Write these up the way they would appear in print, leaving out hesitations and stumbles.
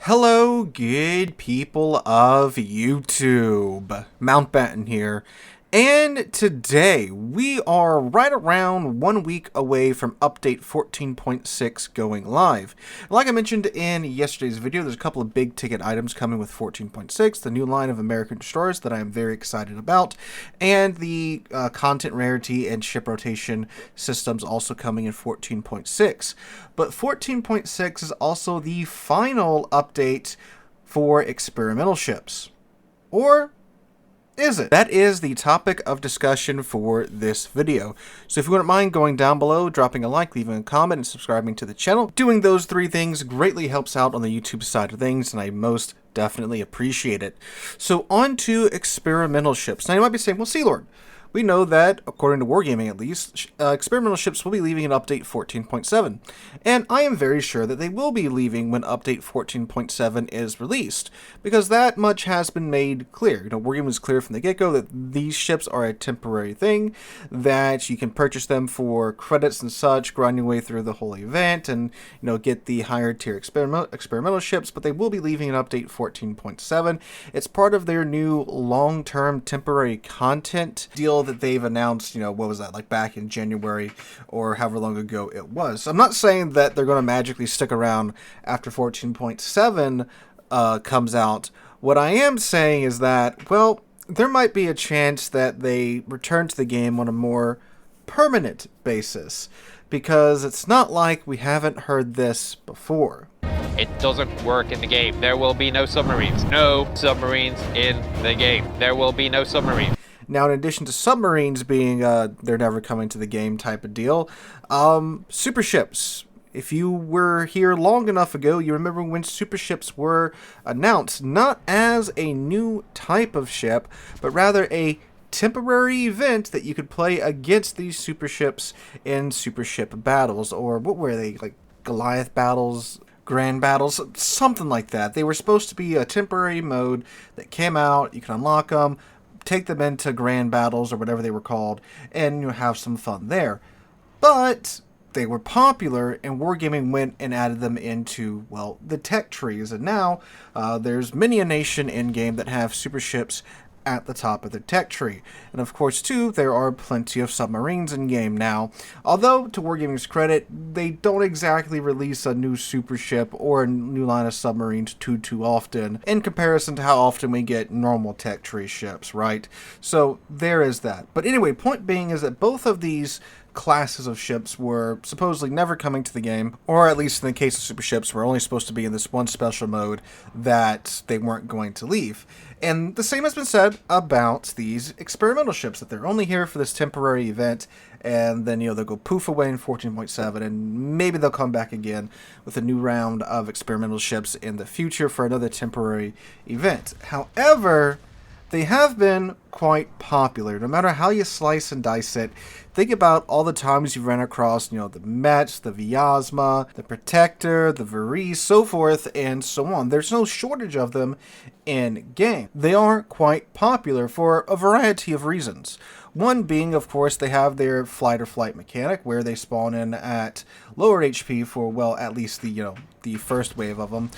Hello, good people of YouTube. Mountbatten here. And today we are right around 1 week away from update 14.6 going live. Like I mentioned in yesterday's video, there's a couple of big ticket items coming with 14.6, the new line of American destroyers that I am very excited about, and the content rarity and ship rotation systems also coming in 14.6. But 14.6 is also the final update for experimental ships. Or is it? That is the topic of discussion for this video. So if you wouldn't mind going down below, dropping a like, leaving a comment, and subscribing to the channel, doing those three things greatly helps out on the YouTube side of things, and I most definitely appreciate it. So on to experimental ships. Now you might be saying, well, Sealord, we know that, according to Wargaming at least, experimental ships will be leaving in Update 14.7. And I am very sure that they will be leaving when Update 14.7 is released, because that much has been made clear. Wargaming was clear from the get-go that these ships are a temporary thing, that you can purchase them for credits and such, grind your way through the whole event, and get the higher tier experimental ships, but they will be leaving in Update 14.7. It's part of their new long-term temporary content deal that they've announced, what was that, like back in January or however long ago it was. So I'm not saying that they're going to magically stick around after 14.7 comes out. What I am saying is that, well, there might be a chance that they return to the game on a more permanent basis, because it's not like we haven't heard this before. It doesn't work in the game. There will be no submarines. No submarines in the game. There will be no submarines. Now, in addition to submarines being they're never coming to the game type of deal, super ships. If you were here long enough ago, you remember when super ships were announced, not as a new type of ship, but rather a temporary event that you could play against these super ships in super ship battles, or what were they, like Goliath battles, grand battles, something like that. They were supposed to be a temporary mode that came out, you can unlock them, take them into grand battles or whatever they were called, and have some fun there. But they were popular, and Wargaming went and added them into, well, the tech trees. And now there's many a nation in game that have super ships at the top of their tech tree. And of course, too, there are plenty of submarines in game now. Although, to Wargaming's credit, they don't exactly release a new super ship or a new line of submarines too often in comparison to how often we get normal tech tree ships, right? So there is that. But anyway, point being is that both of these classes of ships were supposedly never coming to the game, or at least in the case of super ships, were only supposed to be in this one special mode that they weren't going to leave. And the same has been said about these experimental ships, that they're only here for this temporary event, and then they'll go poof away in 14.7, and maybe they'll come back again with a new round of experimental ships in the future for another temporary event. However, they have been quite popular, no matter how you slice and dice it. Think about all the times you've run across, the Mets, the Vyazma, the Protector, the Varese, so forth and so on. There's no shortage of them in game. They are quite popular for a variety of reasons. One being, of course, they have their flight or flight mechanic, where they spawn in at lower HP for, well, at least the first wave of them,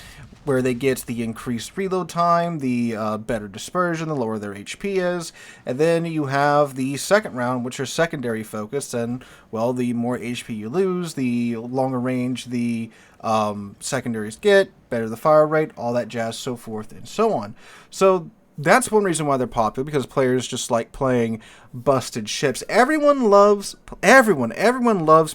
where they get the increased reload time, the better dispersion, the lower their HP is, and then you have the second round, which are secondary focused, and, well, the more HP you lose, the longer range the secondaries get, better the fire rate, all that jazz, so forth and so on. So that's one reason why they're popular, because players just like playing busted ships. Everyone loves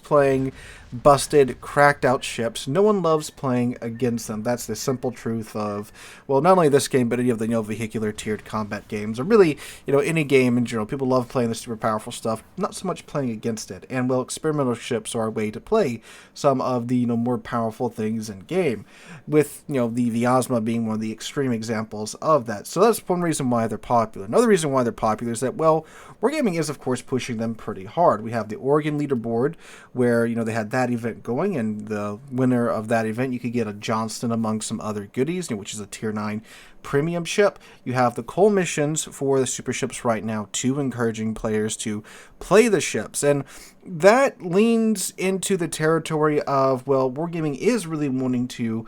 playing busted, cracked out ships. No one loves playing against them. That's the simple truth of, well, not only this game, but any of the vehicular tiered combat games, or really, any game in general. People love playing the super powerful stuff, not so much playing against it. And, well, experimental ships are a way to play some of the more powerful things in game, with the Vyazma being one of the extreme examples of that. So that's one reason why they're popular. Another reason why they're popular is that, well, Wargaming is, of course, pushing them pretty hard. We have the Oregon leaderboard, where they had that event going, and the winner of that event, you could get a Johnston among some other goodies, which is a tier 9 premium ship. You have the coal missions for the super ships right now, too, encouraging players to play the ships. And that leans into the territory of, well, Wargaming is really wanting to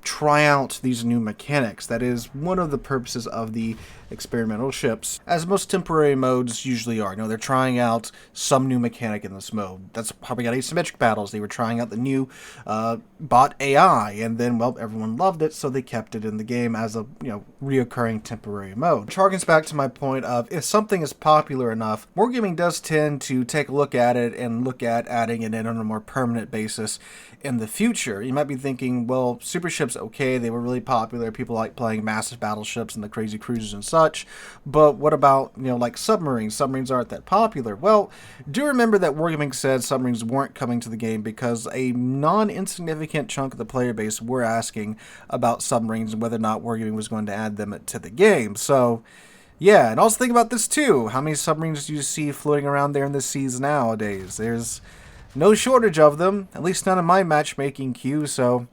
try out these new mechanics. That is one of the purposes of the experimental ships, as most temporary modes usually are. They're trying out some new mechanic in this mode. That's how we got asymmetric battles. They were trying out the new bot AI, and then, well, everyone loved it, so they kept it in the game as a reoccurring temporary mode. Which harkens back to my point of, if something is popular enough, wargaming does tend to take a look at it and look at adding it in on a more permanent basis in the future. You might be thinking, well, super ships, okay, they were really popular. People like playing massive battleships and the crazy cruisers and such. But what about, like submarines? Submarines aren't that popular. Well, do remember that Wargaming said submarines weren't coming to the game because a non-insignificant chunk of the player base were asking about submarines and whether or not Wargaming was going to add them to the game. So, yeah, and also think about this too. How many submarines do you see floating around there in the seas nowadays? There's no shortage of them, at least none in my matchmaking queue, so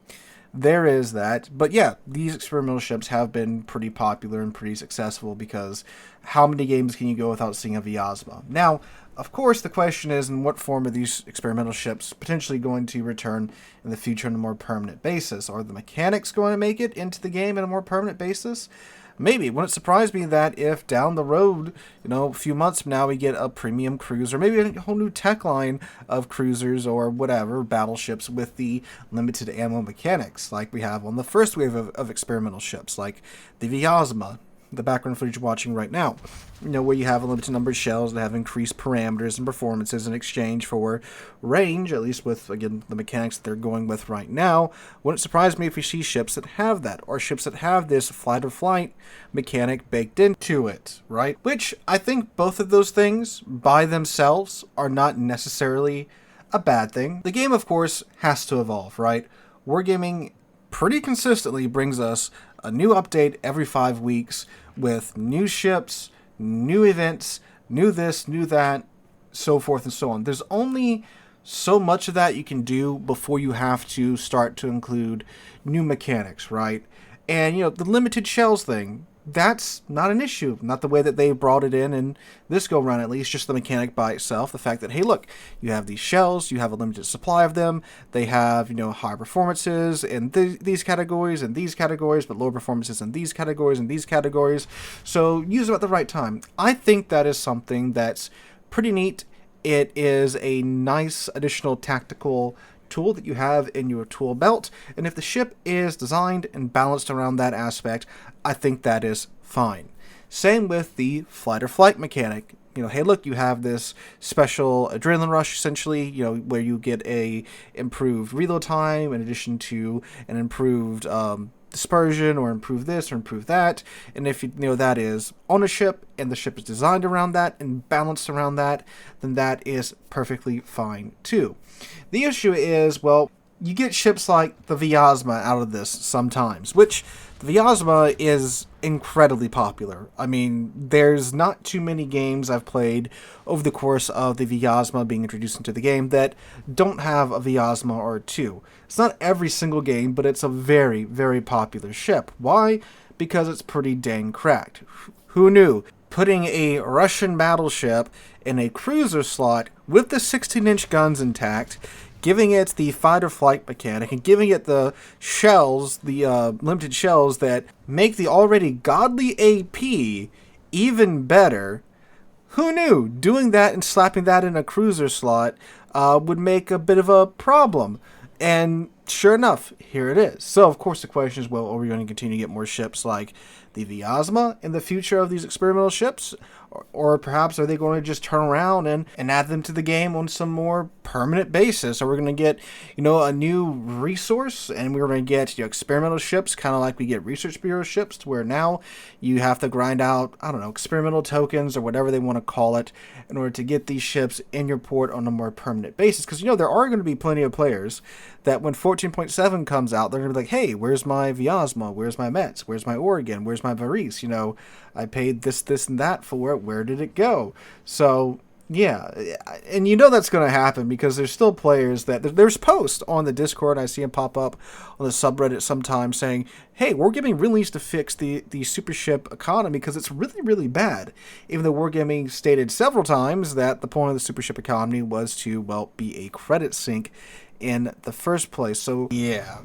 there is that. But yeah, these experimental ships have been pretty popular and pretty successful because how many games can you go without seeing a Vyazma? Now, of course, the question is, in what form are these experimental ships potentially going to return in the future on a more permanent basis? Are the mechanics going to make it into the game on a more permanent basis? Maybe. Wouldn't it surprise me that if down the road, a few months from now, we get a premium cruiser, maybe a whole new tech line of cruisers or whatever, battleships with the limited ammo mechanics like we have on the first wave of experimental ships, like the Vyazma, the background footage you're watching right now, where you have a limited number of shells that have increased parameters and performances in exchange for range, at least with, again, the mechanics that they're going with right now. Wouldn't surprise me if we see ships that have that, or ships that have this flight-of-flight mechanic baked into it, right? Which, I think both of those things, by themselves, are not necessarily a bad thing. The game, of course, has to evolve, right? Wargaming pretty consistently brings us a new update every 5 weeks with new ships, new events, new this, new that, so forth and so on. There's only so much of that you can do before you have to start to include new mechanics, right? And, the limited shells thing, that's not an issue. Not the way that they brought it in this go-round, at least, just the mechanic by itself. The fact that, hey, look, you have these shells, you have a limited supply of them, they have, high performances in these categories and these categories, but lower performances in these categories and these categories. So use them at the right time. I think that is something that's pretty neat. It is a nice additional tactical tool that you have in your tool belt, and if the ship is designed and balanced around that aspect, I think that is fine. Same with the flight or flight mechanic. Hey, look, you have this special adrenaline rush, essentially, where you get a improved reload time in addition to an improved dispersion, or improve this or improve that. And if that is on a ship and the ship is designed around that and balanced around that, then that is perfectly fine too. The issue is, well, you get ships like the Vyazma out of this sometimes, which the Vyazma is incredibly popular. I mean, there's not too many games I've played over the course of the Vyazma being introduced into the game that don't have a Vyazma or two. It's not every single game, but it's a very, very popular ship. Why? Because it's pretty dang cracked. Who knew? Putting a Russian battleship in a cruiser slot with the 16-inch guns intact, giving it the fight-or-flight mechanic, and giving it the shells, the limited shells that make the already godly AP even better. Who knew? Doing that and slapping that in a cruiser slot would make a bit of a problem. And sure enough, here it is. So, of course, the question is, well, are we going to continue to get more ships like the Vyazma in the future of these experimental ships? Or perhaps are they going to just turn around and add them to the game on some more permanent basis? Or we're going to get, a new resource, and we're going to get experimental ships, kind of like we get Research Bureau ships, to where now you have to grind out, experimental tokens or whatever they want to call it in order to get these ships in your port on a more permanent basis. Because, there are going to be plenty of players that when 14.7 comes out, they're going to be like, hey, where's my Vyazma? Where's my Mets? Where's my Oregon? Where's my Varese? I paid this, and that for it. Where did it go? So, yeah. And that's going to happen because there's still players that... There's posts on the Discord. I see them pop up on the subreddit sometimes saying, hey, Wargaming really needs to fix the super ship economy because it's really, really bad. Even though Wargaming stated several times that the point of the super ship economy was to, well, be a credit sink in the first place. So yeah.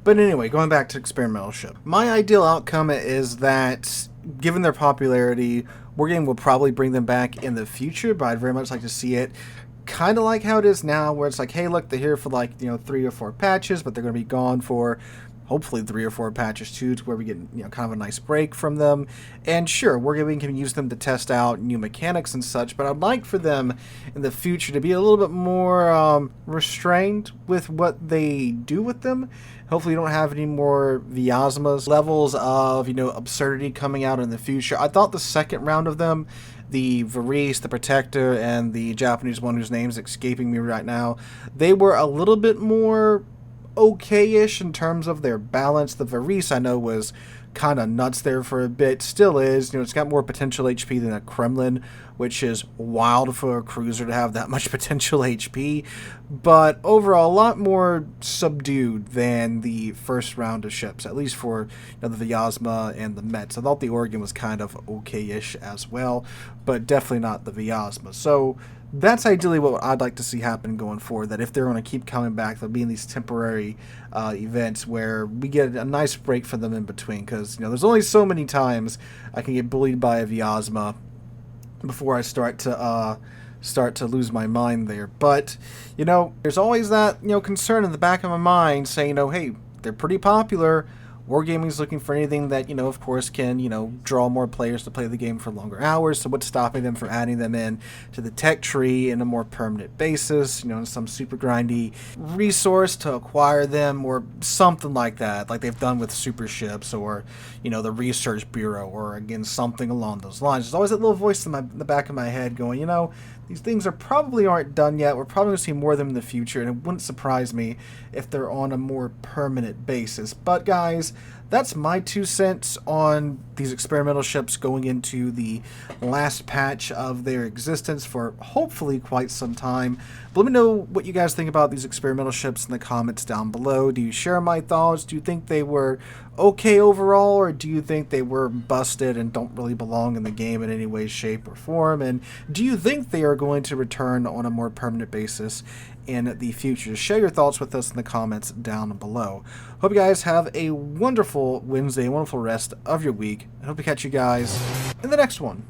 But anyway, going back to experimental ship. My ideal outcome is that, given their popularity, Wargaming will probably bring them back in the future, but I'd very much like to see it kind of like how it is now, where it's like, hey, look, they're here for like, 3 or 4 patches, but they're going to be gone for hopefully 3 or 4 patches too, to where we get kind of a nice break from them. And sure, Wargaming can use them to test out new mechanics and such, but I'd like for them in the future to be a little bit more restrained with what they do with them. Hopefully you don't have any more Vyazmas levels of absurdity coming out in the future. I thought the second round of them, the Varese, the Protector, and the Japanese one whose name's escaping me right now, they were a little bit more okay-ish in terms of their balance. The Varese, I know, was kind of nuts there for a bit. Still is. It's got more potential HP than a Kremlin, which is wild for a cruiser to have that much potential HP. But overall, a lot more subdued than the first round of ships, at least for the Vyazma and the Mets. I thought the Oregon was kind of okay-ish as well, but definitely not the Vyazma. So that's ideally what I'd like to see happen going forward, that if they're going to keep coming back, they'll be in these temporary events where we get a nice break for them in between, because there's only so many times I can get bullied by a Vyazma before I start to lose my mind there. But there's always that concern in the back of my mind saying, hey, they're pretty popular. Wargaming's looking for anything that, of course, can, draw more players to play the game for longer hours. So what's stopping them from adding them in to the tech tree in a more permanent basis, some super grindy resource to acquire them, or something like that, like they've done with super ships, or, the research bureau, or again, something along those lines. There's always that little voice in the back of my head going, these things probably aren't done yet. We're probably going to see more of them in the future, and it wouldn't surprise me if they're on a more permanent basis. But guys, that's my 2 cents on these experimental ships going into the last patch of their existence for hopefully quite some time. But let me know what you guys think about these experimental ships in the comments down below. Do you share my thoughts? Do you think they were okay overall, or do you think they were busted and don't really belong in the game in any way, shape, or form? And do you think they are going to return on a more permanent basis in the future? Share your thoughts with us in the comments down below. Hope you guys have a wonderful Wednesday, a wonderful rest of your week. I hope to catch you guys in the next one.